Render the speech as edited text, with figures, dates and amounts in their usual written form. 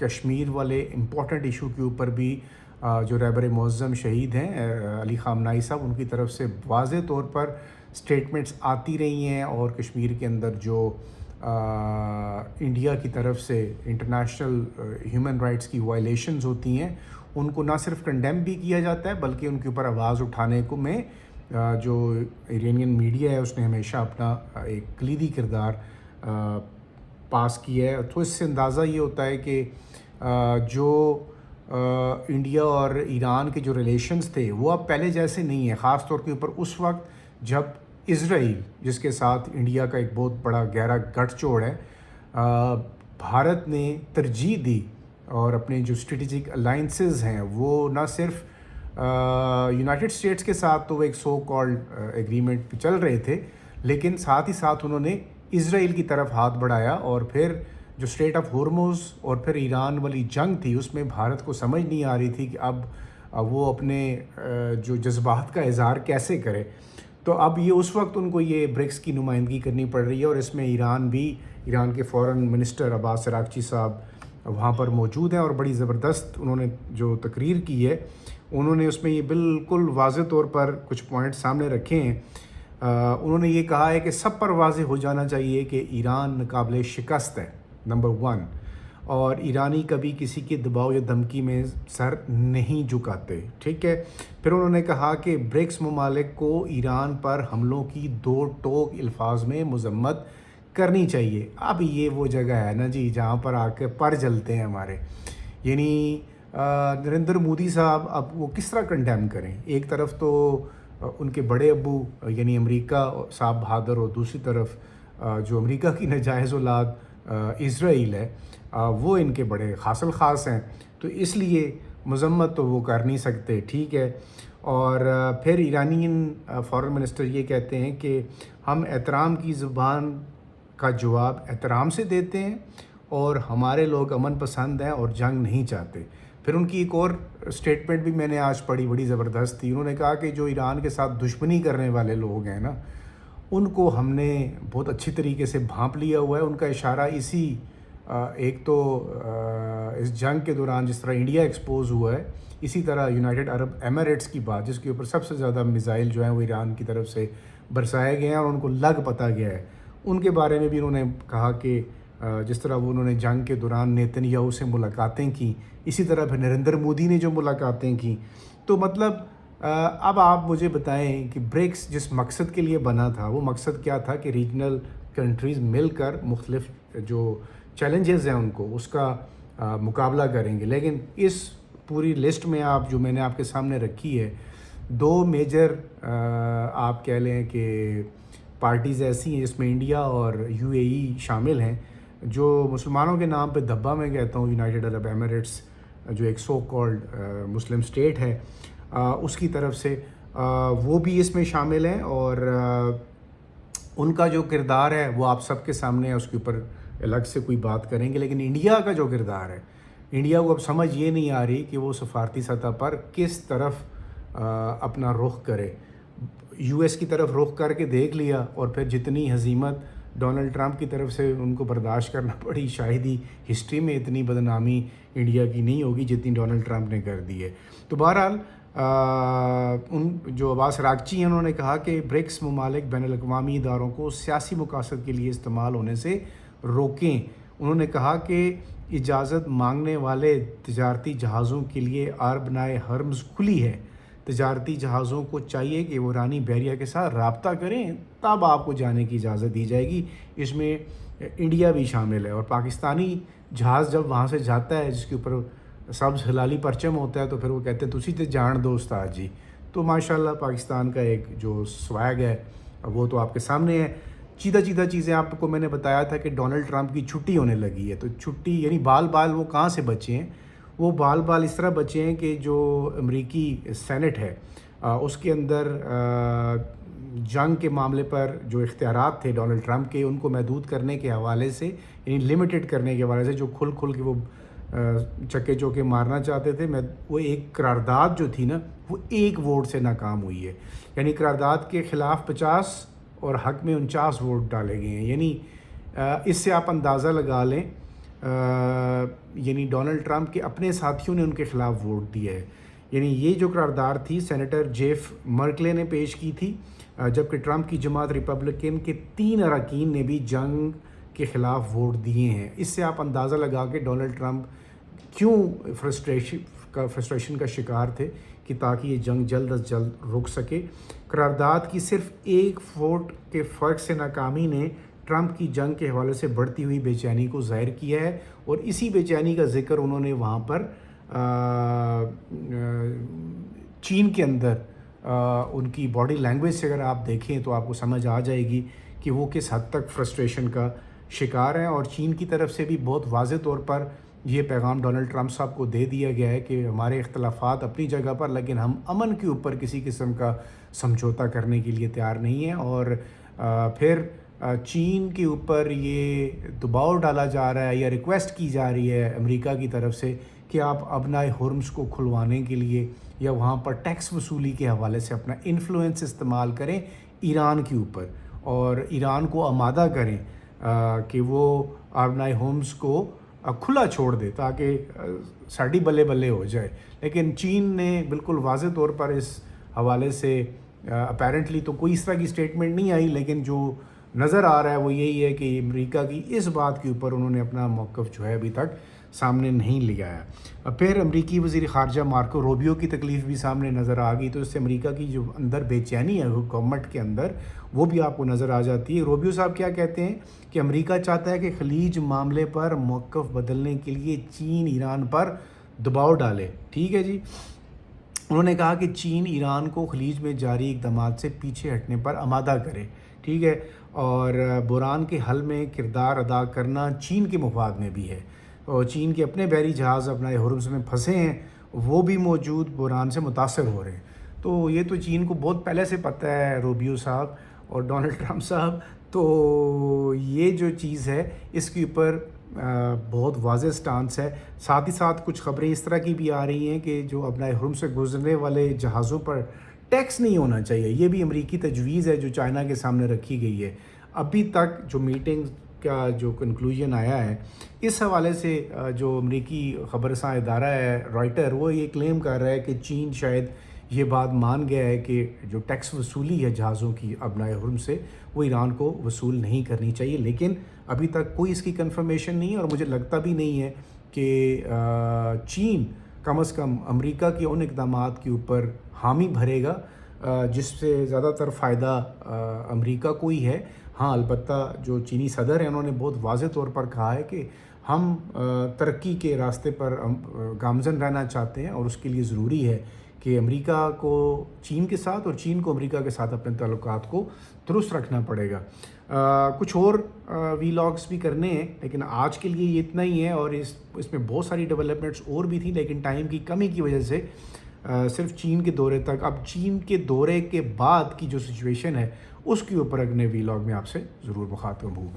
کشمیر والے important issue کے اوپر بھی جو رہبر معظم شہید ہیں علی خامنائی صاحب، ان کی طرف سے واضح طور پر سٹیٹمنٹس آتی رہی ہیں، اور کشمیر کے اندر جو انڈیا کی طرف سے انٹرنیشنل ہیومن رائٹس کی وائلیشنز ہوتی ہیں ان کو نہ صرف کنڈیم بھی کیا جاتا ہے بلکہ ان کے اوپر آواز اٹھانے کو میں جو ایرانین میڈیا ہے اس نے ہمیشہ اپنا ایک کلیدی کردار پاس کیا ہے۔ تو اس سے اندازہ یہ ہوتا ہے کہ جو انڈیا اور ایران کے جو ریلیشنز تھے وہ اب پہلے جیسے نہیں ہیں، خاص طور کے اوپر اس وقت جب اسرائیل، جس کے ساتھ انڈیا کا ایک بہت بڑا گہرا گٹھ جوڑ ہے، بھارت نے ترجیح دی اور اپنے جو اسٹریٹجک الائنسز ہیں وہ نہ صرف یونائٹڈ اسٹیٹس کے ساتھ تو وہ ایک سو کالڈ ایگریمنٹ پہ چل رہے تھے، لیکن ساتھ ہی ساتھ انہوں نے اسرائیل کی طرف ہاتھ بڑھایا، اور پھر جو اسٹریٹ آف ہورموز اور پھر ایران والی جنگ تھی اس میں بھارت کو سمجھ نہیں آ رہی تھی کہ اب وہ اپنے جو جذبات کا اظہار کیسے کرے۔ تو اب یہ اس وقت ان کو یہ برکس کی نمائندگی کرنی پڑ رہی ہے، اور اس میں ایران کے فورن منسٹر عباس عراقچی صاحب وہاں پر موجود ہیں، اور بڑی زبردست انہوں نے جو تقریر کی ہے انہوں نے اس میں یہ بالکل واضح طور پر کچھ پوائنٹ سامنے رکھے ہیں۔ انہوں نے یہ کہا ہے کہ سب پر واضح ہو جانا چاہیے کہ ایران ناقابل شکست ہے، نمبر 1، اور ایرانی کبھی کسی کے دباؤ یا دھمکی میں سر نہیں جھکاتے، ٹھیک ہے۔ پھر انہوں نے کہا کہ برکس ممالک کو ایران پر حملوں کی دو ٹوک الفاظ میں مذمت کرنی چاہیے۔ اب یہ وہ جگہ ہے نا جی جہاں پر آ کے پر جلتے ہیں ہمارے، یعنی نریندر مودی صاحب اب وہ کس طرح کنڈیم کریں؟ ایک طرف تو ان کے بڑے ابو یعنی امریکہ صاحب بہادر، اور دوسری طرف جو امریکہ کی ناجائز اولاد اسرائیل ہے وہ ان کے بڑے خاص الخاص ہیں، تو اس لیے مذمت تو وہ کر نہیں سکتے، ٹھیک ہے۔ اور پھر ایرانین فارن منسٹر یہ کہتے ہیں کہ ہم احترام کی زبان کا جواب احترام سے دیتے ہیں، اور ہمارے لوگ امن پسند ہیں اور جنگ نہیں چاہتے۔ پھر ان کی ایک اور سٹیٹمنٹ بھی میں نے آج پڑھی، بڑی زبردست تھی۔ انہوں نے کہا کہ جو ایران کے ساتھ دشمنی کرنے والے لوگ ہیں نا ان کو ہم نے بہت اچھی طریقے سے بھانپ لیا ہوا ہے۔ ان کا اشارہ اسی ایک تو اس جنگ کے دوران جس طرح انڈیا ایکسپوز ہوا ہے، اسی طرح یونائٹڈ عرب ایمریٹس کی بات، جس کے اوپر سب سے زیادہ میزائل جو ہیں وہ ایران کی طرف سے برسائے گئے ہیں اور ان کو لگ پتہ گیا ہے، ان کے بارے میں بھی انہوں نے کہا کہ جس طرح انہوں نے جنگ کے دوران نیتن یاہو سے ملاقاتیں کیں، اسی طرح پھر نریندر مودی نے جو ملاقاتیں کیں۔ تو مطلب اب آپ مجھے بتائیں کہ برکس جس مقصد کے لیے بنا تھا وہ مقصد کیا تھا کہ ریجنل کنٹریز مل کر مختلف جو چیلنجز ہیں ان کو اس کا مقابلہ کریں گے، لیکن اس پوری لسٹ میں جو میں نے آپ کے سامنے رکھی ہے، دو میجر آپ کہہ لیں کہ پارٹیز ایسی ہیں جس میں انڈیا اور UAE شامل ہیں، جو مسلمانوں کے نام پہ دھبا میں کہتا ہوں یونائٹڈ عرب ایمریٹس جو ایک سو کالڈ مسلم اسٹیٹ ہے اس کی طرف سے وہ بھی اس میں شامل ہیں، اور ان کا جو کردار ہے وہ آپ سب کے سامنے ہے، اس کے اوپر الگ سے کوئی بات کریں گے۔ لیکن انڈیا کا جو کردار ہے، انڈیا کو اب سمجھ یہ نہیں آ رہی کہ وہ سفارتی سطح پر کس طرف اپنا رخ کرے۔ US کی طرف رخ کر کے دیکھ لیا، اور پھر جتنی ہزیمت ڈونلڈ ٹرمپ کی طرف سے ان کو برداشت کرنا پڑی، شاید ہی ہسٹری میں اتنی بدنامی انڈیا کی نہیں ہوگی جتنی ڈونلڈ ٹرمپ نے کر دی ہے۔ تو بہرحال ان جو عباس عراقچی ہیں انہوں نے کہا کہ برکس ممالک بین الاقوامی اداروں کو سیاسی مقاصد کے لیے استعمال ہونے سے روکیں۔ انہوں نے کہا کہ اجازت مانگنے والے تجارتی جہازوں کے لیے آربنائے ہرمز کھلی ہے، تجارتی جہازوں کو چاہیے کہ وہ ایرانی بحریہ کے ساتھ رابطہ کریں، تب آپ کو جانے کی اجازت دی جائے گی۔ اس میں انڈیا بھی شامل ہے، اور پاکستانی جہاز جب وہاں سے جاتا ہے جس کے اوپر سبز ہلالی پرچم ہوتا ہے تو پھر وہ کہتے ہیں تسی تے جان دو استاد جی۔ تو ماشاءاللہ پاکستان کا ایک جو سویگ ہے وہ تو آپ کے سامنے ہے۔ چیدہ چیزیں آپ کو میں نے بتایا تھا کہ ڈونلڈ ٹرمپ کی چھٹی ہونے لگی ہے، تو چھٹی یعنی بال وہ کہاں سے بچے ہیں؟ وہ بال اس طرح بچے ہیں کہ جو امریکی سینٹ ہے اس کے اندر جنگ کے معاملے پر جو اختیارات تھے ڈونلڈ ٹرمپ کے، ان کو محدود کرنے کے حوالے سے، یعنی لمیٹڈ کرنے کے حوالے سے، جو کھل کے وہ چکے چوکے مارنا چاہتے تھے، وہ ایک قرارداد جو تھی نا وہ ایک ووٹ سے ناکام ہوئی ہے، یعنی قرارداد کے خلاف 50 اور حق میں 49 ووٹ ڈالے گئے ہیں۔ یعنی اس سے آپ اندازہ لگا لیں یعنی ڈونلڈ ٹرمپ کے اپنے ساتھیوں نے ان کے خلاف ووٹ دیا ہے. یعنی یہ جو قرارداد تھی سینیٹر جیف مرکلے نے پیش کی تھی، جبکہ ٹرمپ کی جماعت ریپبلکن کے 3 اراکین نے بھی جنگ کے خلاف ووٹ دیے ہیں. اس سے آپ اندازہ لگا کہ ڈونلڈ ٹرمپ کیوں فرسٹریشن کا شکار تھے کہ تاکہ یہ جنگ جلد از جلد رک سکے. قرارداد کی صرف 1 ووٹ کے فرق سے ناکامی نے ٹرمپ کی جنگ کے حوالے سے بڑھتی ہوئی بے چینی کو ظاہر کیا ہے، اور اسی بے چینی کا ذکر انہوں نے وہاں پر چین کے اندر ان کی باڈی لینگویج سے اگر آپ دیکھیں تو آپ کو سمجھ آ جائے گی کہ وہ کس حد تک فرسٹریشن کا شکار ہیں. اور چین کی طرف سے بھی بہت واضح طور پر یہ پیغام ڈونلڈ ٹرمپ صاحب کو دے دیا گیا ہے کہ ہمارے اختلافات اپنی جگہ پر، لیکن ہم امن کے اوپر کسی قسم کا سمجھوتا کرنے کے لیے تیار نہیں ہیں. اور پھر چین کے اوپر یہ دباؤ ڈالا جا رہا ہے یا ریکویسٹ کی جا رہی ہے امریکہ کی طرف سے کہ آپ ابنائے ہرمز کو کھلوانے کے لیے یا وہاں پر ٹیکس وصولی کے حوالے سے اپنا انفلوئنس استعمال کریں ایران کے اوپر، اور ایران کو آمادہ کریں کہ وہ ابنائے ہرمز کو کھلا چھوڑ دے تاکہ ساڑی بلے بلے ہو جائے. لیکن چین نے بالکل واضح طور پر اس حوالے سے اپیرنٹلی تو کوئی اس طرح کی اسٹیٹمنٹ نہیں آئی، لیکن جو نظر آ رہا ہے وہ یہی ہے کہ امریکہ کی اس بات کے اوپر انہوں نے اپنا موقف جو ہے ابھی تک سامنے نہیں لیا ہے. پھر امریکی وزیر خارجہ مارکو روبیو کی تکلیف بھی سامنے نظر آ گئی، تو اس سے امریکہ کی جو اندر بے چینی ہے گورنمنٹ کے اندر وہ بھی آپ کو نظر آ جاتی ہے. روبیو صاحب کیا کہتے ہیں کہ امریکہ چاہتا ہے کہ خلیج معاملے پر موقف بدلنے کے لیے چین ایران پر دباؤ ڈالے. ٹھیک ہے جی. انہوں نے کہا کہ چین ایران کو خلیج میں جاری اقدامات سے پیچھے ہٹنے پر آمادہ کرے. ٹھیک ہے. اور بحران کے حل میں کردار ادا کرنا چین کے مفاد میں بھی ہے، اور چین کے اپنے بحری جہاز اپنے ہرمز میں پھنسے ہیں، وہ بھی موجود بحران سے متاثر ہو رہے ہیں. تو یہ تو چین کو بہت پہلے سے پتہ ہے روبیو صاحب اور ڈونلڈ ٹرمپ صاحب. تو یہ جو چیز ہے اس کے اوپر بہت واضح سٹانس ہے. ساتھ ہی ساتھ کچھ خبریں اس طرح کی بھی آ رہی ہیں کہ جو اپنے ہرمز سے گزرنے والے جہازوں پر ٹیکس نہیں ہونا چاہیے. یہ بھی امریکی تجویز ہے جو چائنا کے سامنے رکھی گئی ہے. ابھی تک جو میٹنگ کا جو کنکلوژن آیا ہے اس حوالے سے جو امریکی خبرساں ادارہ ہے رائٹر، وہ یہ کلیم کر رہا ہے کہ چین شاید یہ بات مان گیا ہے کہ جو ٹیکس وصولی ہے جہازوں کی ابنائے ہرمز سے وہ ایران کو وصول نہیں کرنی چاہیے. لیکن ابھی تک کوئی اس کی کنفرمیشن نہیں ہے، اور مجھے لگتا بھی نہیں ہے کہ چین کم از کم امریکہ کے ان اقدامات کے اوپر حامی بھرے گا جس سے زیادہ تر فائدہ امریکہ کو ہی ہے. ہاں البتہ جو چینی صدر ہیں انہوں نے بہت واضح طور پر کہا ہے کہ ہم ترقی کے راستے پر گامزن رہنا چاہتے ہیں، اور اس کے لیے ضروری ہے کہ امریکہ کو چین کے ساتھ اور چین کو امریکہ کے ساتھ اپنے تعلقات کو درست رکھنا پڑے گا. کچھ اور ویلاگس بھی کرنے ہیں، لیکن آج کے لیے یہ اتنا ہی ہے. اور اس میں بہت ساری ڈیولپمنٹس اور بھی تھیں، لیکن ٹائم کی کمی کی وجہ سے صرف چین کے دورے تک. اب چین کے دورے کے بعد کی جو سچویشن ہے اس کے اوپر اگلے ویلاگ میں آپ سے ضرور مخاطب ہوں گا.